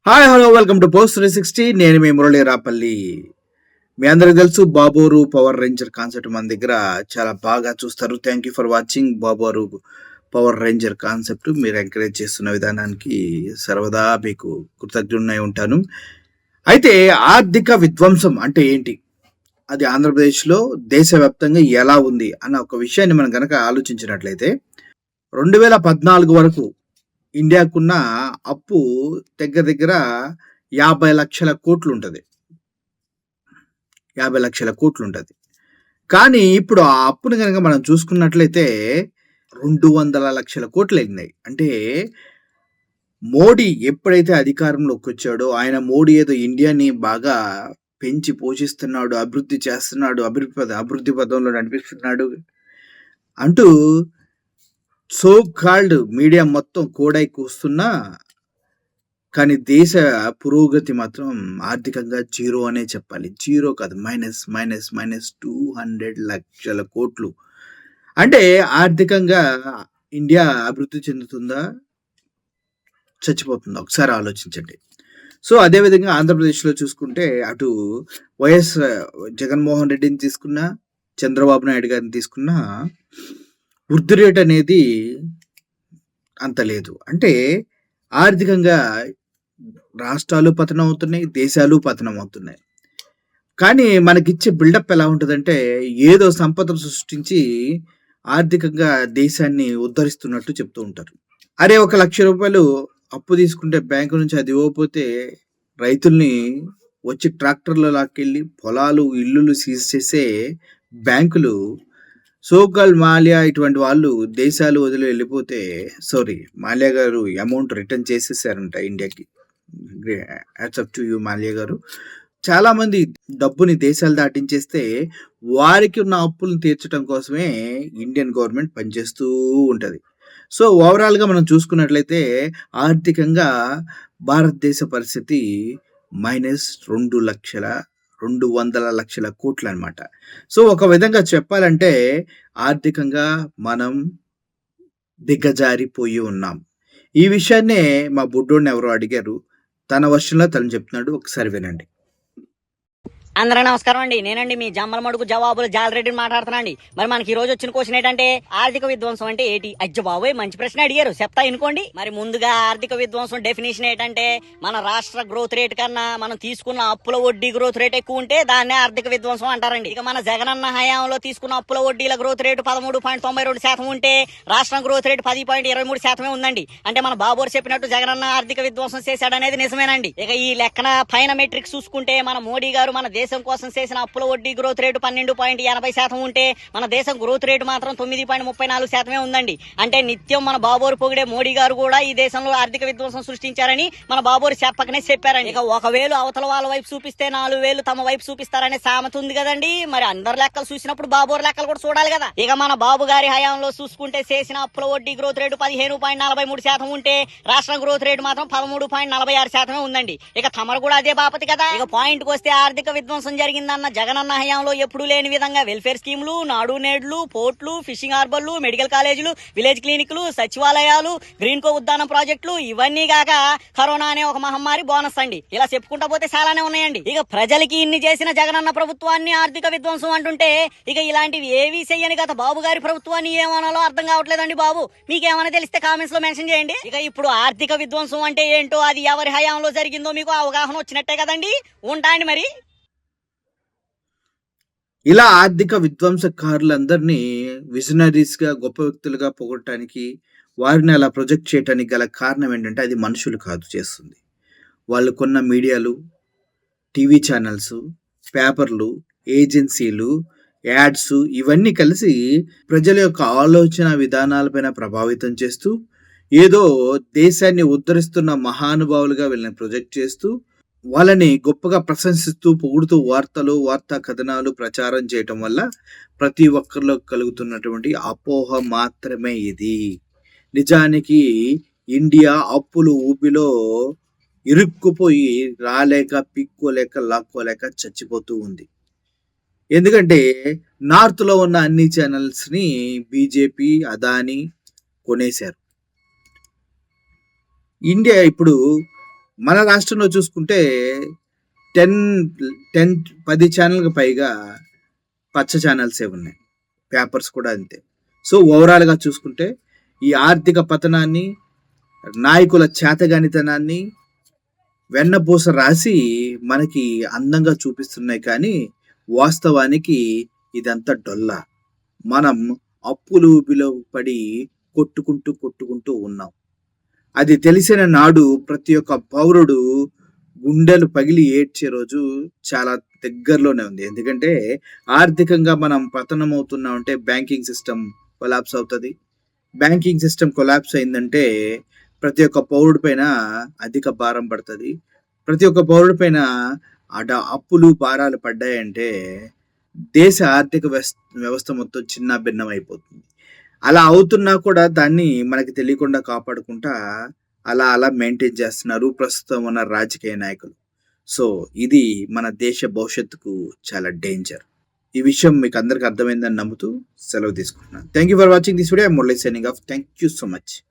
Hi hello welcome to post 360. నేను మీ మురళీ రాపల్లి. మీ అందరికి తెలుసు బాబోరు పవర్ రేంజర్ కాన్సెప్ట్ మన దగ్గర చాలా బాగా చూస్తారు. Thank you for watching. బాబోరు పవర్ రేంజర్ కాన్సెప్ట్ మీరు ఎంకరేజ్ చేస్తున్న విధానానికి సర్వదా మీకు కృతజ్ఞుడై ఉంటాను. అయితే ఆర్థిక విధ్వంసం అంటే ఏంటి, అది ఆంధ్రప్రదేశ్లో దేశవ్యాప్తంగా ఎలా ఉంది అన్న ఒక విషయాన్ని మనం కనుక ఆలోచించినట్లయితే 2014 వరకు ఇండియాకున్న అప్పు దగ్గర దగ్గర 50 లక్షల కోట్లు ఉంటుంది. 50 లక్షల కోట్లు ఉంటుంది. కానీ ఇప్పుడు ఆ అప్పుని కనుక మనం చూసుకున్నట్లయితే 200 లక్షల కోట్లు అయినాయి. అంటే మోడీ ఎప్పుడైతే అధికారంలోకి వచ్చాడో మోడీ ఏదో ఇండియాని బాగా పెంచి పోషిస్తున్నాడు, అభివృద్ధి చేస్తున్నాడు, అభివృద్ధి పదంలో నడిపిస్తున్నాడు అంటూ సో కాల్డ్ మీడియా మొత్తం కోడై కూస్తున్నా, కానీ దేశ పురోగతి మాత్రం ఆర్థికంగా జీరో అనే చెప్పాలి. జీరో కాదు, మైనస్ మైనస్ మైనస్ 200 లక్షల కోట్లు. అంటే ఆర్థికంగా ఇండియా అభివృద్ధి చెందుతుందా, చచ్చిపోతుందా? ఒకసారి ఆలోచించండి. సో అదేవిధంగా ఆంధ్రప్రదేశ్లో చూసుకుంటే అటు వైఎస్ జగన్మోహన్ రెడ్డిని తీసుకున్నా, చంద్రబాబు నాయుడు గారిని తీసుకున్నా వృద్ధి రేట్ అనేది అంత లేదు. అంటే ఆర్థికంగా రాష్ట్రాలు పతనం అవుతున్నాయి, దేశాలు పతనం అవుతున్నాయి. కానీ మనకిచ్చే బిల్డప్ ఎలా ఉంటుందంటే ఏదో సంపదను సృష్టించి ఆర్థికంగా దేశాన్ని ఉద్ధరిస్తున్నట్టు చెప్తూ ఉంటారు. అరే 1 లక్ష రూపాయలు అప్పు తీసుకుంటే బ్యాంకు నుంచి అది ఇవ్వకపోతే రైతుల్ని వచ్చి ట్రాక్టర్లో లాక్కెళ్ళి పొలాలు ఇల్లులు సీజ్ చేసే బ్యాంకులు, సోకాల్ మాల్యా ఇటువంటి వాళ్ళు దేశాలు వదిలి వెళ్ళిపోతే, మాల్యా గారు అమౌంట్ రిటర్న్ చేసేసారంట ఇండియాకి. Hats off to you Mallya గారు. చాలా మంది డబ్బుని దేశాలు దాటించేస్తే వారికి ఉన్న అప్పులను తీర్చడం కోసమే ఇండియన్ గవర్నమెంట్ పనిచేస్తూ ఉంటుంది. సో ఓవరాల్గా మనం చూసుకున్నట్లయితే ఆర్థికంగా భారతదేశ పరిస్థితి -200 లక్షల కోట్లు అనమాట. సో ఒక విధంగా చెప్పాలంటే ఆర్థికంగా మనం దిగజారిపోయి ఉన్నాం. ఈ విషయాన్నే మా బుడ్డోడిని ఎవరో అడిగారు. తన వర్షంలో తను చెప్తున్నాడు, ఒకసారి వినండి. అందరూ నమస్కారం అండి. నేనండి మీ జమ్మల మడుగు జవాబులు జాలరెడ్డిని మాట్లాడుతున్నాండి. మరి మనకి ఈ రోజు వచ్చిన క్వశ్చన్ ఏంటంటే ఆర్థిక విధ్వంసం అంటే ఏంటి? అజ్జ బాబోయ్, మంచి ప్రశ్న అడిగారు, చెప్తా ఇనుకోండి. మరి ముందుగా ఆర్థిక విధ్వంసం డెఫినేషన్ ఏంటంటే మన రాష్ట్ర గ్రోత్ రేట్ కన్నా మనం తీసుకున్న అప్పుల వడ్డీ గ్రోత్ రేట్ ఎక్కువ ఉంటే దాన్నే ఆర్థిక విధ్వంసం అంటారండి. ఇక మన జగనన్న హయాంలో తీసుకున్న అప్పుల వడ్డీల గ్రోత్ రేటు 13.92% ఉంటే రాష్ట్రం గ్రోత్ రేటు 10.23% ఉందండి. అంటే మన బాబోరు చెప్పినట్టు జగనన్న ఆర్థిక విధ్వంసం చేశాడనేది నిజమేనండి. ఇక ఈ లెక్కన పైన మెట్రిక్స్ చూసుకుంటే మన మోడీ గారు మన దేశం కోసం చేసిన అప్పుల వడ్డీ గ్రోత్ రేటు 12.80% ఉంటే మన దేశం గ్రోత్ రేటు మాత్రం 9.34% ఉందండి. అంటే నిత్యం మన బాబోరు పొగిడే మోడీ గారు కూడా ఈ దేశంలో ఆర్థిక విధ్వంసం సృష్టించారని మన బాబోరు చెప్పకనే చెప్పారండి. ఇక 1,000 అవతల వాళ్ళ వైపు చూపిస్తే 4,000 తమ వైపు చూపిస్తారనే సామెత ఉంది కదండి. మరి అందరు లెక్కలు చూసినప్పుడు బాబోరు లెక్కలు కూడా చూడాలి కదా. ఇక మన బాబు గారి హయాంలో చూసుకుంటే చేసిన అప్పుల వడ్డీ గ్రోత్ రేటు 15.43% ఉంటే రాష్ట్రం గ్రోత్ రేటు మాత్రం 13.46% ఉందండి. ఇక తమరు కూడా అదే బాపతి కదా. ఇక పాయింట్ కు వస్తే ఆర్థిక విధ్వంసం జరిగిందన్న జగనన్న హయాంలో ఎప్పుడు లేని విధంగా వెల్ఫేర్ స్కీములు, నాడు నేడ్లు, పోర్ట్లు, ఫిషింగ్ హార్బర్లు, మెడికల్ కాలేజీలు, విలేజ్ క్లినిక్లు, సచివాలయాలు, గ్రీన్ కో ఉద్యానం ప్రాజెక్టులు, ఇవన్నీ కాక కరోనా అనే ఒక మహమ్మారి బోనస్ అండి. ఇలా చెప్పుకుంటా పోతే చాలానే ఉన్నాయండి. ఇక ప్రజలకి ఇన్ని చేసిన జగనన్న ప్రభుత్వాన్ని ఆర్థిక విధ్వంసం అంటుంటే ఇక ఇలాంటివి ఏవీ చెయ్యని గత బాబు గారి ప్రభుత్వాన్ని ఏమనాలో అర్థం కావట్లేదండి బాబు. మీకేమైనా తెలిస్తే కామెంట్స్ లో మెన్షన్ చేయండి. ఇక ఇప్పుడు ఆర్థిక విధ్వంసం అంటే ఏంటో, అది ఎవరి హయాంలో జరిగిందో మీకు అవగాహన వచ్చినట్టే కదండి. ఉంటాండి మరి. ఇలా ఆర్థిక విధ్వంసకారులందరినీ విజనరీస్గా, గొప్ప వ్యక్తులుగా పొగడటానికి, వారిని అలా ప్రొజెక్ట్ చేయడానికి గల కారణం ఏంటంటే అది మనుషులు కాదు చేస్తుంది. వాళ్ళు కొన్న మీడియాలు, టీవీ ఛానల్స్, పేపర్లు, ఏజెన్సీలు, యాడ్స్ ఇవన్నీ కలిసి ప్రజల యొక్క ఆలోచన విధానాలపైన ప్రభావితం చేస్తూ ఏదో దేశాన్ని ఉద్ధరిస్తున్న మహానుభావులుగా వీళ్ళని ప్రొజెక్ట్ చేస్తూ వాళ్ళని గొప్పగా ప్రశంసిస్తూ పొగుడుతూ వార్తా కథనాలు ప్రచారం చేయటం వల్ల ప్రతి ఒక్కరిలో కలుగుతున్నటువంటి అపోహ మాత్రమే ఇది. నిజానికి ఇండియా అప్పులు ఊపిలో ఇరుక్కుపోయి రాలేక, పిక్కోలేక, లాక్కోలేక చచ్చిపోతూ ఉంది. ఎందుకంటే నార్త్లో ఉన్న అన్ని ఛానల్స్ని బీజేపీ, అదానీ కొనేశారు. ఇండియా ఇప్పుడు మన రాష్ట్రంలో చూసుకుంటే 10 10 ఛానల్‌కి పైగా పచ్చ ఛానల్సే ఉన్నాయి. పేపర్స్ కూడా అంతే. సో, ఓవరాల్‌గా చూసుకుంటే ఈ ఆర్థిక పతనాన్ని, నాయకుల చేతగానితనాన్ని వెన్నపూస రాసి మనకి అందంగా చూపిస్తున్నాయి కానీ, వాస్తవానికి ఇదంతా డొల్ల. మనం అప్పులు పడి కొట్టుకుంటూ ఉన్నాం. అది తెలిసిన నాడు ప్రతి ఒక్క పౌరుడు గుండెలు పగిలి ఏడ్చే రోజు చాలా దగ్గరలోనే ఉంది. ఎందుకంటే ఆర్థికంగా మనం పతనమవుతున్నామంటే బ్యాంకింగ్ సిస్టమ్ కొలాప్స్ అవుతది. బ్యాంకింగ్ సిస్టమ్ కొలాప్స్ అయిందంటే ప్రతి ఒక్క పౌరుడి పైన అధిక భారం పడతది. ప్రతి ఒక్క పౌరుడి పైన అప్పులు, భారాలు పడ్డాయంటే దేశ ఆర్థిక వ్యవస్థ మొత్తం చిన్నాభిన్నమైపోతుంది. అలా అవుతున్నా కూడా దాన్ని మనకి తెలియకుండా కాపాడుకుంటా అలా మెయింటైన్ చేస్తున్నారు ప్రస్తుతం ఉన్న రాజకీయ నాయకులు. సో, ఇది మన దేశ భవిష్యత్తుకు చాలా డేంజర్. ఈ విషయం మీకు అందరికి అర్థమైందని నమ్ముతూ సెలవు తీసుకుంటున్నాను. Thank you for watching this video. I am Murali signing off. Thank you so much.